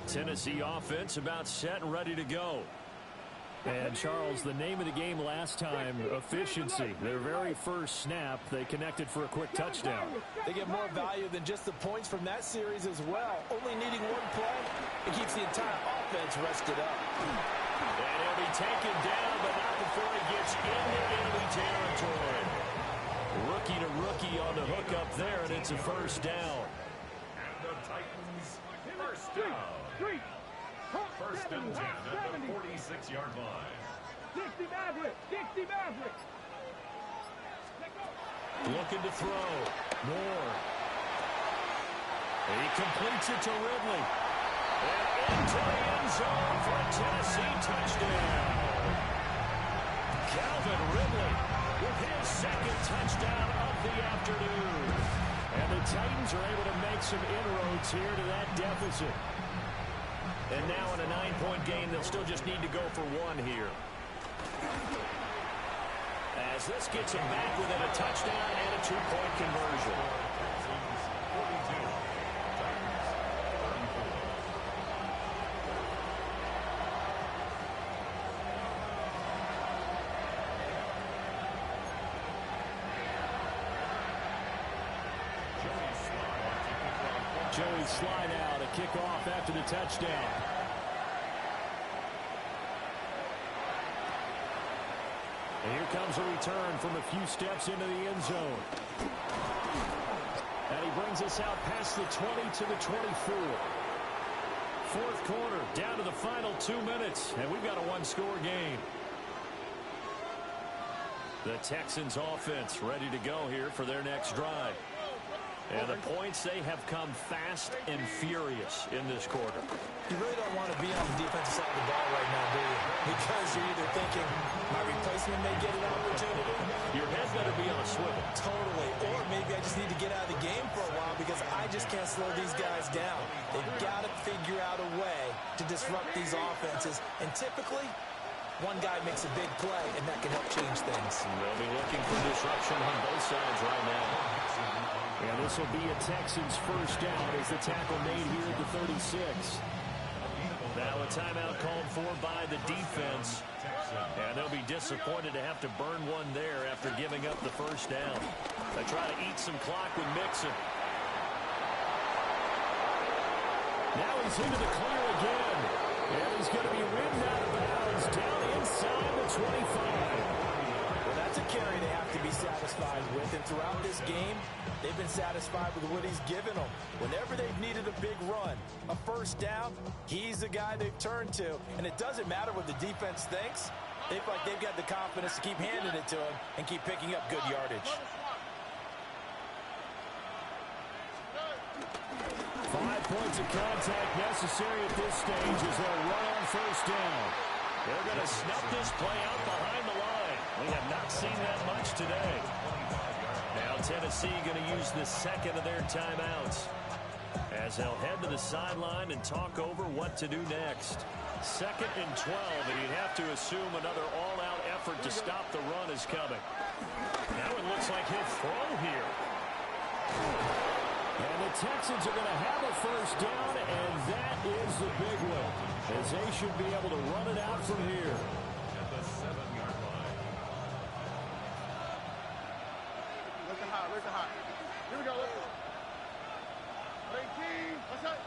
Tennessee offense about set and ready to go. And, Charles, the name of the game last time, efficiency. Their very first snap, they connected for a quick touchdown.
They get more value than just the points from that series as well. Only needing 1 play, it keeps the entire offense rested up.
And he'll be taken down, but not before he gets into enemy territory. Rookie to rookie on the hook up there, and it's a first down.
And the Titans, first down. First and 10 at the 46-yard line.
60 Maverick. 60 Maverick.
Looking to throw. Moore. He completes it to Ridley. And into the end zone for a Tennessee touchdown. Calvin Ridley with his 2nd touchdown of the afternoon. And the Titans are able to make some inroads here to that deficit. And now in a 9-point game, they'll still just need to go for 1 here. As this gets him back within a touchdown and a 2-point conversion.
Texans, 42. Titans, 34.
Joey Slye now to kick off after the touchdown. And here comes a return from a few steps into the end zone. And he brings us out past the 20 to the 24. 4th quarter, down to the final 2 minutes, and we've got a 1-score game. The Texans offense ready to go here for their next drive. And the points, they have come fast and furious in this quarter.
You really don't want to be on the defensive side of the ball right now, do you? Because you're either thinking, my replacement may get an opportunity.
Your head better be on a swivel.
Totally. Or maybe I just need to get out of the game for a while because I just can't slow these guys down. They've got to figure out a way to disrupt these offenses. And typically, one guy makes a big play, and that can help change things.
And they'll be looking for disruption on both sides right now. And this will be a Texans first down as the tackle made here at the 36. Now a timeout called for by the defense. And they'll be disappointed to have to burn one there after giving up the first down. They try to eat some clock with Mixon. Now he's into the clear again. And he's going to be ridden out of bounds down inside the 25.
Well, that's a carry they have to be satisfied with. And throughout this game, they've been satisfied with what he's given them. Whenever they've needed a big run, a first down, he's the guy they've turned to. And it doesn't matter what the defense thinks. They feel like they've got the confidence to keep handing it to him and keep picking up good yardage.
5 points of contact necessary at this stage as they'll run on first down. They're going to snuff this play out behind the line. We have not seen that much today. Now Tennessee going to use the 2nd of their timeouts as they'll head to the sideline and talk over what to do next. 2nd and 12, and you'd have to assume another all-out effort to stop the run is coming. Now it looks like he'll throw here. And the Texans are going to have a first down, and that is the big one, as they should be able to run it out from here.
At the 7-yard line.
Listen hot, listen hot. Here we go, listen. 18, what's up?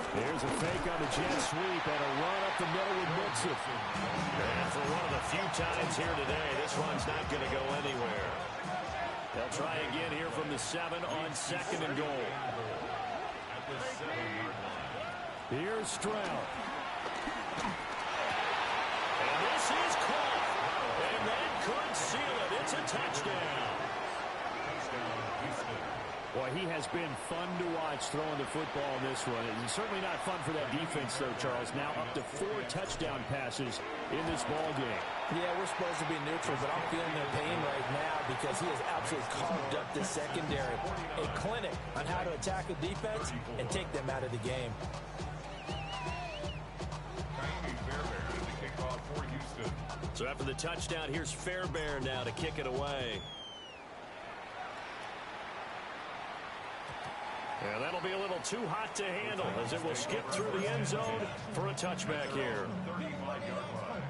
There's a fake on the jet sweep and a run up the middle with Mixon.
And for one of the few times here today, this one's not going to go anywhere.
They'll try again here from the 7 on 2nd and goal.
At the 7-yard line.
Here's Stroud.
And this is caught. And that could seal it. It's a touchdown.
Touchdown, Houston.
Boy, he has been fun to watch throwing the football in this one. It's certainly not fun for that defense, though, Charles. Now up to 4 touchdown passes in this ball game.
Yeah, we're supposed to be neutral, but I'm feeling their pain right now because he has absolutely carved up this secondary. A clinic on how to attack a defense and take them out of the game.
Ka'imi Fairbairn is the kickoff for Houston.
So after the touchdown, here's Fairbairn now to kick it away. And that'll be a little too hot to handle as it will skip through the end zone for a touchback here.
35-yard line.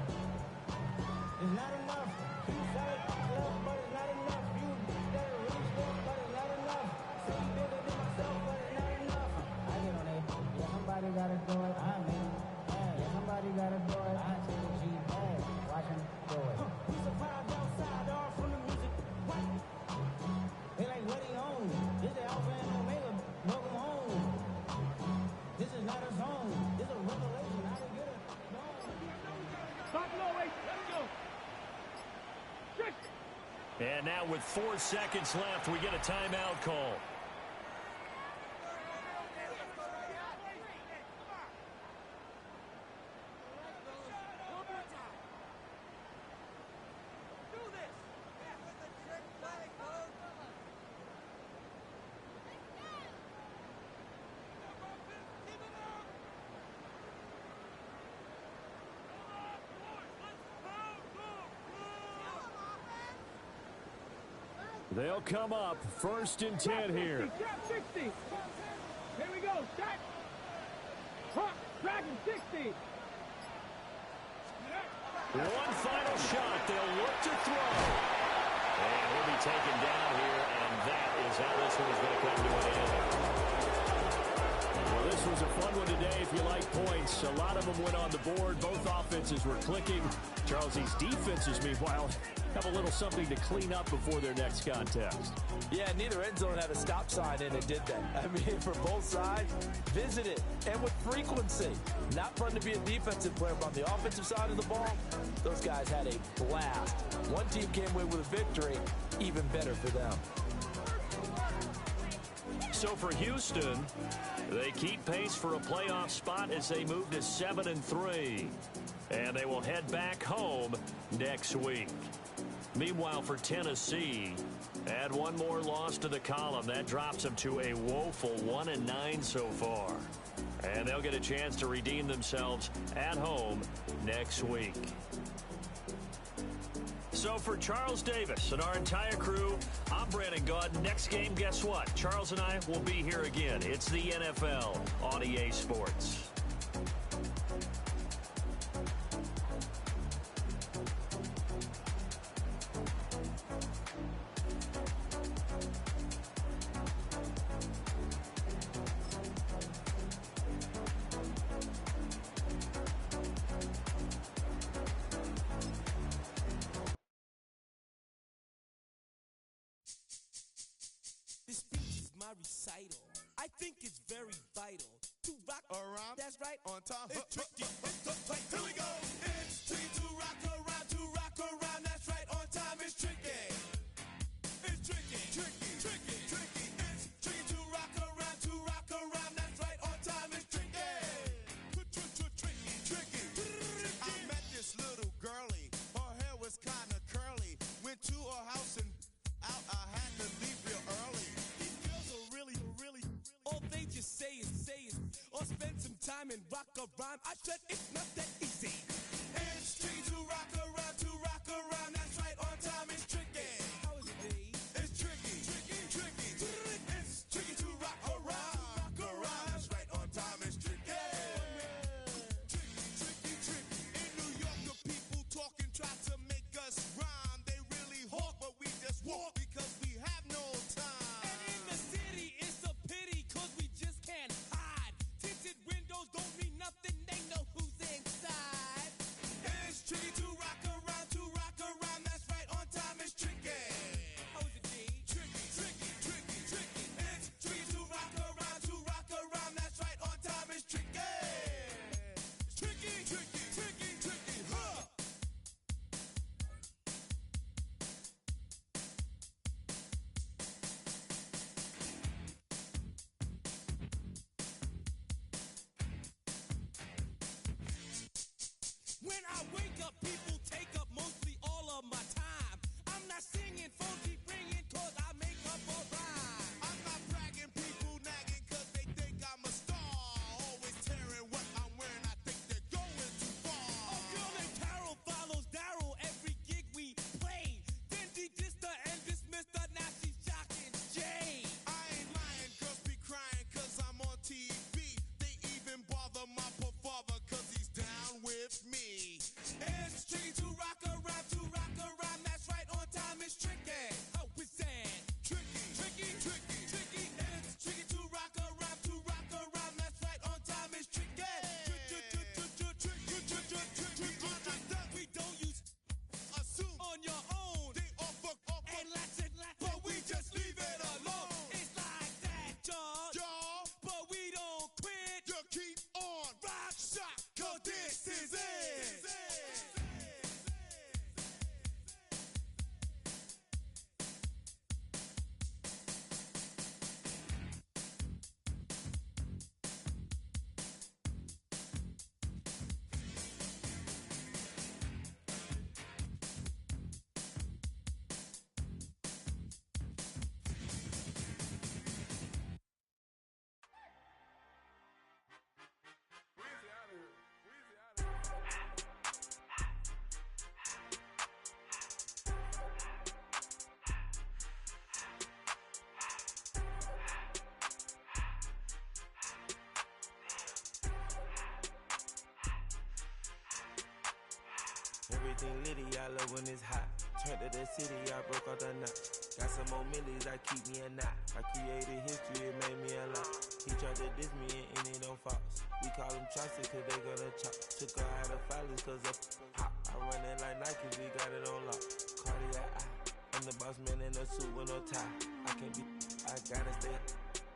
It's not enough. You said it, but it's not enough. You said it really strong, but it's not enough. Say you bigger than myself, but it's not enough. I get on it. Yeah, somebody gotta do it. I mean, yeah, somebody gotta do it. I take a G. Watch him do it. We survived outside, all from the music. What? They like, what he own? This is Alpha and Omega. Welcome home. This is not a zone. This is a revelation. I didn't get it. No.
Stop low, wait, let him go. Trick.
And now with 4 seconds left, we get a timeout call. They'll come up 1st and 10 here.
Trap 60. Here we go. Stack. Hawk. Dragon 60.
One final shot. They'll look to throw.
And he'll be taken down here, and that is how this one is going to come to an end.
Well, this was a fun one today if you like points. A lot of them went on the board. Both offenses were clicking. Charles, these defenses, meanwhile, have a little something to clean up before their next contest.
Yeah, neither end zone had a stop sign in it, did they? I mean, for both sides, visit it, and with frequency. Not fun to be a defensive player, but on the offensive side of the ball, those guys had a blast. One team came away with a victory, even better for them.
So for Houston, they keep pace for a playoff spot as they move to 7-3. And they will head back home next week. Meanwhile, for Tennessee, add one more loss to the column. That drops them to a woeful 1-9 so far. And they'll get a chance to redeem themselves at home next week. So for Charles Davis and our entire crew, I'm Brandon Gaudin. Next game, guess what? Charles and I will be here again. It's the NFL on EA Sports.
This speech is my recital. I think it's very vital to rock around. That's right, on time. It's tricky. It's the play. Here we go. It's tricky to rock around. To rock around. That's right, on time. It's tricky. It's tricky. Tricky. Tricky. Tricky. It's tricky to rock around. To rock around. That's right, on time. It's tricky. Tricky. Tricky. I met this little girlie. Her hair was kind of curly. Went to her house and out. I had to leave real early. All they just say is, or spend some time and rock a rhyme. I said it's not that easy. It's tricky to rock around, that's right, on time it's tricky. How is it, D? It's tricky. up people take up mostly all of my time. I'm not singing, phone keep ringing, cause I make up a rhyme.
I'm not bragging, people nagging, cause they think I'm a star. Always tearing what I'm wearing, I think they're going too far.
A girl named Carol follows Daryl every gig we play. Then de-dissed her and dismissed her, now she's shocking Jay.
I ain't lying, girls be crying, cause I'm on TV. They even bother my poor father, cause he's down with me.
It's tricky to rock a rhyme, that's right, on time is tricky. How is that?
Tricky,
Tricky,
tricky,
tricky. It's tricky to rock a rhyme, that's right, on time is tricky. We don't use
assume
on your own.
they all fuck up,
And let's but we just leave it alone. It's like that, y'all.
y'all.
But we don't quit.
You keep on
Rock,
shock, cause this is it.
Everything litty, I love when it's hot. Turned to the city, I broke out the knot. Got some more millies, I keep me a knot. I created history, it made me a lot. He tried to diss me and it don't false. We call him Chaucer cause they gonna chop. Took her out of filers cause of hot. I run it like Nike, we got it on lock. Cardiac eye, I'm the boss man in a suit with no tie. I can't be, I gotta stay.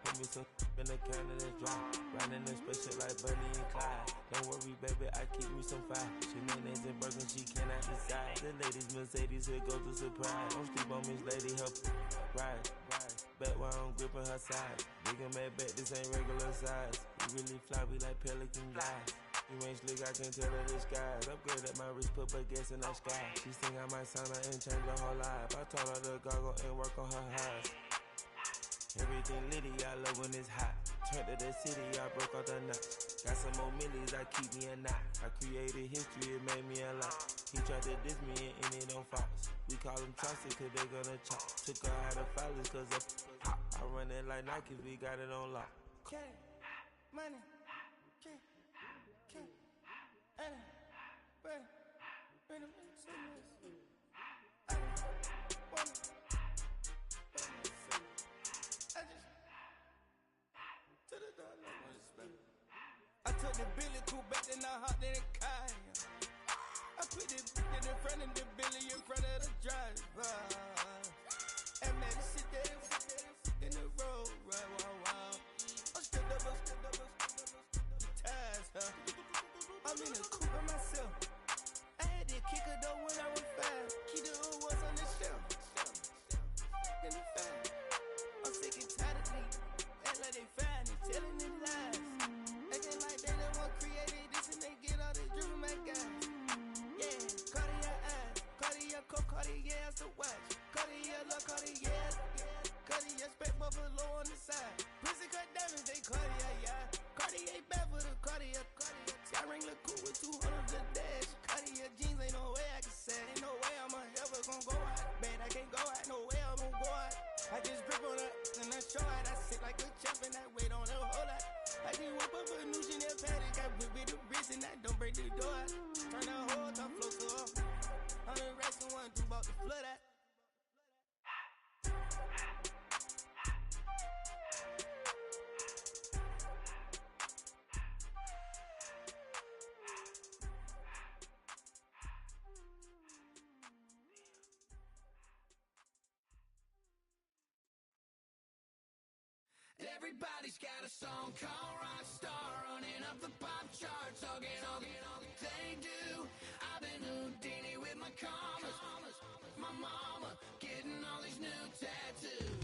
Put me some in the can and it's dry. Riding in spaceship like Bunny and Clyde. Don't worry, baby, I keep me some fire. Shenanigans and Birkin, she cannot decide. The ladies, Mercedes, here goes the surprise. Don't sleep on Miss Lady, help ride. Back while I'm gripping her side. Big and mad back, this ain't regular size. We really fly, we like pelican guys. You ain't slick, I can tell her the skies. Upgrade at my wrist, put her gas in the sky. She think I might sign her and change her whole life. I told her to goggle and work on her highs. Everything litty, I love when it's hot. Turned to the city, I broke out the knot. Got some more millies, I keep me a knot. I created history, it made me a lot. He tried to diss me and it don't false. We call him Chaucer cause they gonna chop. Took her out of filers cause of hot. I run it like Nike, we got it on lock.
Cash, money, cash, Anna, bread, bread, I took the Billy Cool back and I hopped in the car. I put the in front of the Billy in front of the driver. And man, sit there in the road, right, wow. I stood up, ties, huh? I'm in the coupe by myself. I had to kick her though when I was 5. Keep the old ones on the shelf. In the 5. I'm sick and tired of me. Act like they fine and telling them lies. Acting like they the one created this and they get all this driven my guys. Yeah, Cartier eyes, Cartier coat, Cartier as the watch. Cartier look, Cartier, Cartier spec buffalo on the side. Pussy cut diamonds, they Cartier, yeah. Cartier bad for the Cartier. See, I ring the cool with 200 a dash. Cartier jeans, ain't no way I can say. Ain't no way I'm ever gonna go out. Man, I can't go out, no way I'm gonna go out. I just grip on her and I show out. I sit like a champ and I wait on her whole lot. I just whip up a new Chanel patty, got whip with the wrist and I don't break the door out. Turn the whole top flow to her. On the rest of one, two about the flood out.
Everybody's got a song called Rockstar, running up the pop charts, all they do. I've been Houdini with my commas, my mama getting all these new tattoos.